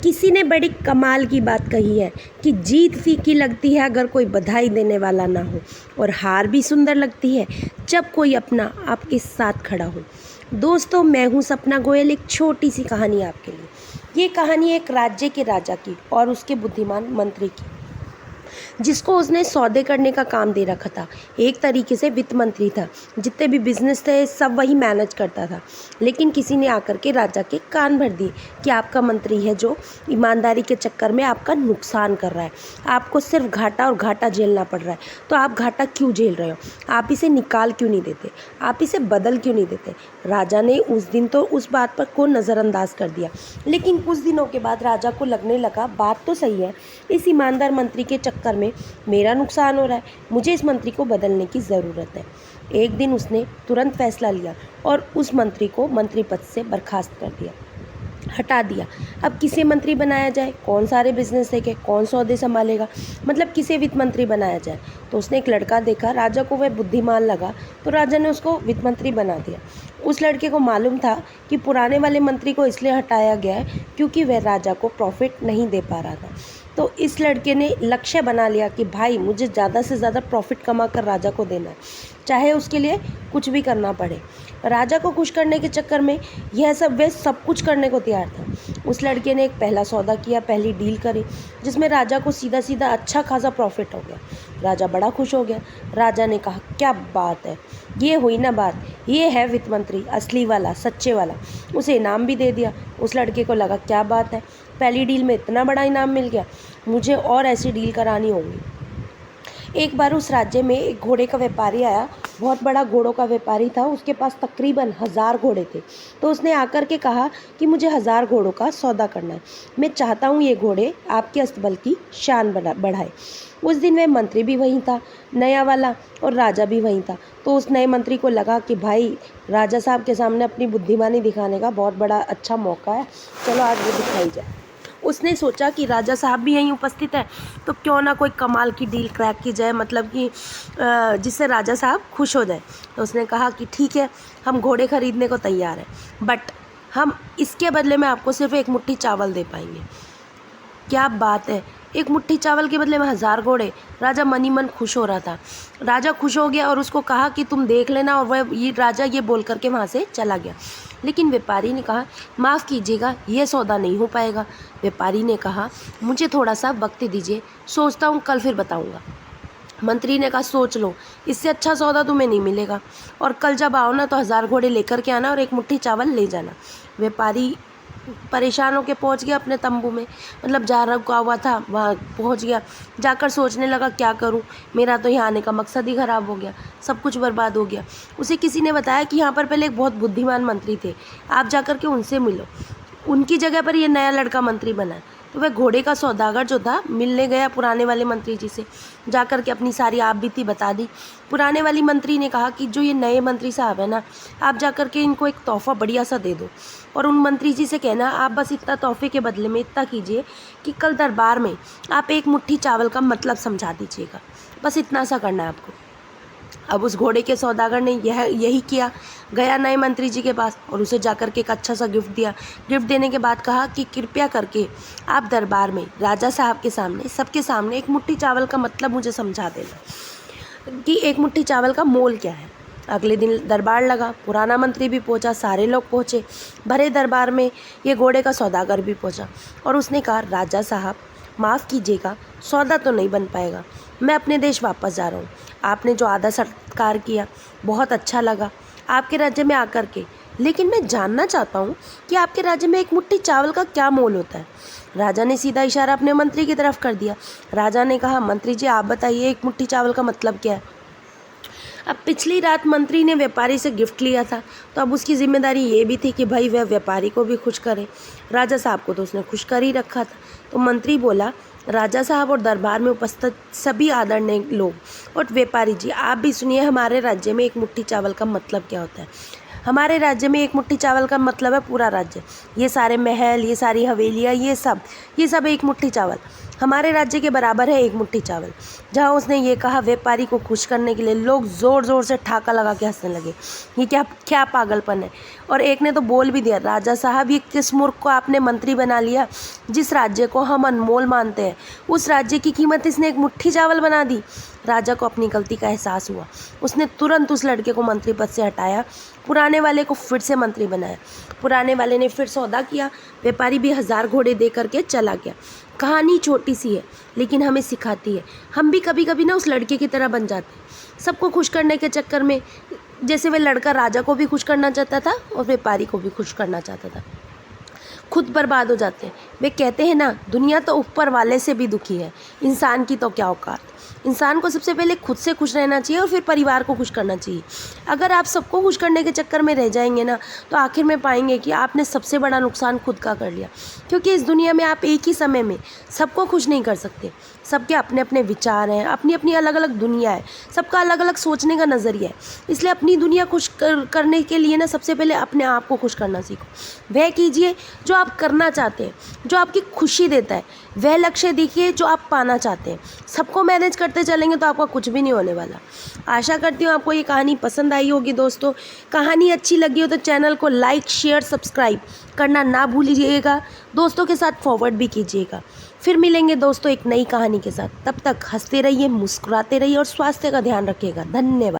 किसी ने बड़ी कमाल की बात कही है कि जीत फीकी लगती है अगर कोई बधाई देने वाला ना हो, और हार भी सुंदर लगती है जब कोई अपना आपके साथ खड़ा हो। दोस्तों, मैं हूँ सपना गोयल। एक छोटी सी कहानी आपके लिए। ये कहानी एक राज्य के राजा की और उसके बुद्धिमान मंत्री की, जिसको उसने सौदे करने का काम दे रखा था। एक तरीके से वित्त मंत्री था, जितने भी बिजनेस थे सब वही मैनेज करता था। लेकिन किसी ने आकर के राजा के कान भर दिए कि आपका मंत्री है जो ईमानदारी के चक्कर में आपका नुकसान कर रहा है, आपको सिर्फ घाटा और घाटा झेलना पड़ रहा है। तो आप घाटा क्यों झेल रहे हो? आप इसे निकाल क्यों नहीं देते? आप इसे बदल क्यों नहीं देते? राजा ने उस दिन तो उस बात पर को नज़रअंदाज कर दिया, लेकिन कुछ दिनों के बाद राजा को लगने लगा बात तो सही है, इस ईमानदार मंत्री के चक्कर में मेरा नुकसान हो रहा है, मुझे इस मंत्री को बदलने की ज़रूरत है। एक दिन उसने तुरंत फैसला लिया और उस मंत्री को मंत्री पद से बर्खास्त कर दिया, हटा दिया। अब किसे मंत्री बनाया जाए? कौन सारे बिजनेस देखे? कौन सौदे संभालेगा? मतलब किसे वित्त मंत्री बनाया जाए? तो उसने एक लड़का देखा, राजा को वह बुद्धिमान लगा, तो राजा ने उसको वित्त मंत्री बना दिया। उस लड़के को मालूम था कि पुराने वाले मंत्री को इसलिए हटाया गया है क्योंकि वह राजा को प्रॉफिट नहीं दे पा रहा था। तो इस लड़के ने लक्ष्य बना लिया कि भाई मुझे ज़्यादा से ज़्यादा प्रॉफिट कमा कर राजा को देना है, चाहे उसके लिए कुछ भी करना पड़े। राजा को खुश करने के चक्कर में यह सब वे सब कुछ करने को तैयार था। उस लड़के ने एक पहला सौदा किया, पहली डील करी, जिसमें राजा को सीधा सीधा अच्छा खासा प्रॉफिट हो गया। राजा बड़ा खुश हो गया। राजा ने कहा, क्या बात है, ये हुई ना बात, ये है वित्त मंत्री, असली वाला, सच्चे वाला। उसे इनाम भी दे दिया। उस लड़के को लगा क्या बात है, पहली डील में इतना बड़ा इनाम मिल गया, मुझे और ऐसी डील करानी होगी। एक बार उस राज्य में एक घोड़े का व्यापारी आया। बहुत बड़ा घोड़ों का व्यापारी था, उसके पास तकरीबन 1000 घोड़े थे। तो उसने आकर के कहा कि मुझे 1000 घोड़ों का सौदा करना है, मैं चाहता हूँ ये घोड़े आपके अस्तबल की शान बढ़ाए। उस दिन वह मंत्री भी वहीं था, नया वाला, और राजा भी वहीं था। तो उस नए मंत्री को लगा कि भाई राजा साहब के सामने अपनी बुद्धिमानी दिखाने का बहुत बड़ा अच्छा मौका है, चलो आज वो दिखाई जाए। उसने सोचा कि राजा साहब भी यहीं उपस्थित है, तो क्यों ना कोई कमाल की डील क्रैक की जाए, मतलब कि जिससे राजा साहब खुश हो जाए। तो उसने कहा कि ठीक है, हम घोड़े खरीदने को तैयार हैं, बट हम इसके बदले में आपको सिर्फ एक मुट्ठी चावल दे पाएंगे। क्या बात है, एक मुट्ठी चावल के बदले में 1000 घोड़े! राजा मन ही मन खुश हो रहा था। राजा खुश हो गया और उसको कहा कि तुम देख लेना, और वह राजा ये बोल करके वहाँ से चला गया। लेकिन व्यापारी ने कहा, माफ़ कीजिएगा, यह सौदा नहीं हो पाएगा। व्यापारी ने कहा, मुझे थोड़ा सा वक्त दीजिए, सोचता हूँ, कल फिर बताऊँगा। मंत्री ने कहा, सोच लो, इससे अच्छा सौदा तुम्हें नहीं मिलेगा, और कल जब आओ ना तो 1000 घोड़े लेकर के आना और एक मुट्ठी चावल ले जाना। व्यापारी परेशान होकर पहुंच गया अपने तंबू में, मतलब जहाँ रुका हुआ था वहाँ पहुंच गया। जाकर सोचने लगा, क्या करूं, मेरा तो यहाँ आने का मकसद ही ख़राब हो गया, सब कुछ बर्बाद हो गया। उसे किसी ने बताया कि यहाँ पर पहले एक बहुत बुद्धिमान मंत्री थे, आप जाकर के उनसे मिलो, उनकी जगह पर ये नया लड़का मंत्री बना है। तो वह घोड़े का सौदागर जो था मिलने गया पुराने वाले मंत्री जी से, जाकर के अपनी सारी आप बीती बता दी। पुराने वाली मंत्री ने कहा कि जो ये नए मंत्री साहब है ना, आप जाकर के इनको एक तोहफ़ा बढ़िया सा दे दो, और उन मंत्री जी से कहना आप बस इतना तोहफे के बदले में इतना कीजिए कि कल दरबार में आप एक मुट्ठी चावल का मतलब समझा दीजिएगा, बस इतना सा करना है आपको। अब उस घोड़े के सौदागर ने यही किया, गया नए मंत्री जी के पास और उसे जाकर के एक अच्छा सा गिफ्ट दिया। गिफ्ट देने के बाद कहा कि कृपया करके आप दरबार में राजा साहब के सामने, सबके सामने एक मुट्ठी चावल का मतलब मुझे समझा देना कि एक मुट्ठी चावल का मोल क्या है। अगले दिन दरबार लगा, पुराना मंत्री भी पहुंचा, सारे लोग पहुंचे, भरे दरबार में ये घोड़े का सौदागर भी पहुंचा, और उसने कहा, राजा साहब माफ़ कीजिएगा, सौदा तो नहीं बन पाएगा, मैं अपने देश वापस जा रहा हूँ। आपने जो आदर सत्कार किया बहुत अच्छा लगा आपके राज्य में आकर के, लेकिन मैं जानना चाहता हूँ कि आपके राज्य में एक मुट्ठी चावल का क्या मोल होता है। राजा ने सीधा इशारा अपने मंत्री की तरफ कर दिया। राजा ने कहा, मंत्री जी आप बताइए, एक मुट्ठी चावल का मतलब क्या है? अब पिछली रात मंत्री ने व्यापारी से गिफ्ट लिया था, तो अब उसकी जिम्मेदारी ये भी थी कि भाई वह व्यापारी को भी खुश करे। राजा साहब को तो उसने खुश कर ही रखा था। तो मंत्री बोला, राजा साहब और दरबार में उपस्थित सभी आदरणीय लोग और व्यापारी जी, आप भी सुनिए, हमारे राज्य में एक मुट्ठी चावल का मतलब क्या होता है। हमारे राज्य में एक मुट्ठी चावल का मतलब है पूरा राज्य, ये सारे महल, ये सारी हवेलियाँ, ये सब एक मुट्ठी चावल हमारे राज्य के बराबर है, एक मुट्ठी चावल। जहाँ उसने ये कहा, व्यापारी को खुश करने के लिए लोग ज़ोर ज़ोर से ठाका लगा के हंसने लगे, ये क्या क्या पागलपन है। और एक ने तो बोल भी दिया, राजा साहब ये किस मूर्ख को आपने मंत्री बना लिया, जिस राज्य को हम अनमोल मानते हैं उस राज्य की कीमत इसने एक मुट्ठी चावल बना दी। राजा को अपनी गलती का एहसास हुआ। उसने तुरंत उस लड़के को मंत्री पद से हटाया, पुराने वाले को फिर से मंत्री बनाया। पुराने वाले ने फिर सौदा किया, व्यापारी भी 1000 घोड़े दे करके चला गया। कहानी छोटी सी है लेकिन हमें सिखाती है। हम भी कभी कभी ना उस लड़के की तरह बन जाते हैं, सबको खुश करने के चक्कर में। जैसे वे लड़का राजा को भी खुश करना चाहता था और व्यापारी को भी खुश करना चाहता था, खुद बर्बाद हो जाते हैं। वे कहते हैं ना, दुनिया तो ऊपर वाले से भी दुखी है, इंसान की तो क्या औकात। इंसान को सबसे पहले खुद से खुश रहना चाहिए और फिर परिवार को खुश करना चाहिए। अगर आप सबको खुश करने के चक्कर में रह जाएंगे ना, तो आखिर में पाएंगे कि आपने सबसे बड़ा नुकसान खुद का कर लिया। क्योंकि इस दुनिया में आप एक ही समय में सबको खुश नहीं कर सकते। सबके अपने अपने विचार हैं, अपनी अपनी अलग अलग दुनिया है, सबका अलग अलग सोचने का नज़रिया है। इसलिए अपनी दुनिया खुश करने के लिए ना सबसे पहले अपने आप को खुश करना सीखो। वह कीजिए जो आप करना चाहते हैं, जो आपकी खुशी देता है। वह लक्ष्य देखिए जो आप पाना चाहते हैं। सबको मैनेज करते चलेंगे तो आपका कुछ भी नहीं होने वाला। आशा करती हूँ आपको ये कहानी पसंद आई होगी दोस्तों। कहानी अच्छी लगी हो तो चैनल को लाइक, शेयर, सब्सक्राइब करना ना भूलिएगा। दोस्तों के साथ फॉरवर्ड भी कीजिएगा। फिर मिलेंगे दोस्तों एक नई कहानी के साथ। तब तक हंसते रहिए, मुस्कुराते रहिए और स्वास्थ्य का ध्यान रखिएगा। धन्यवाद।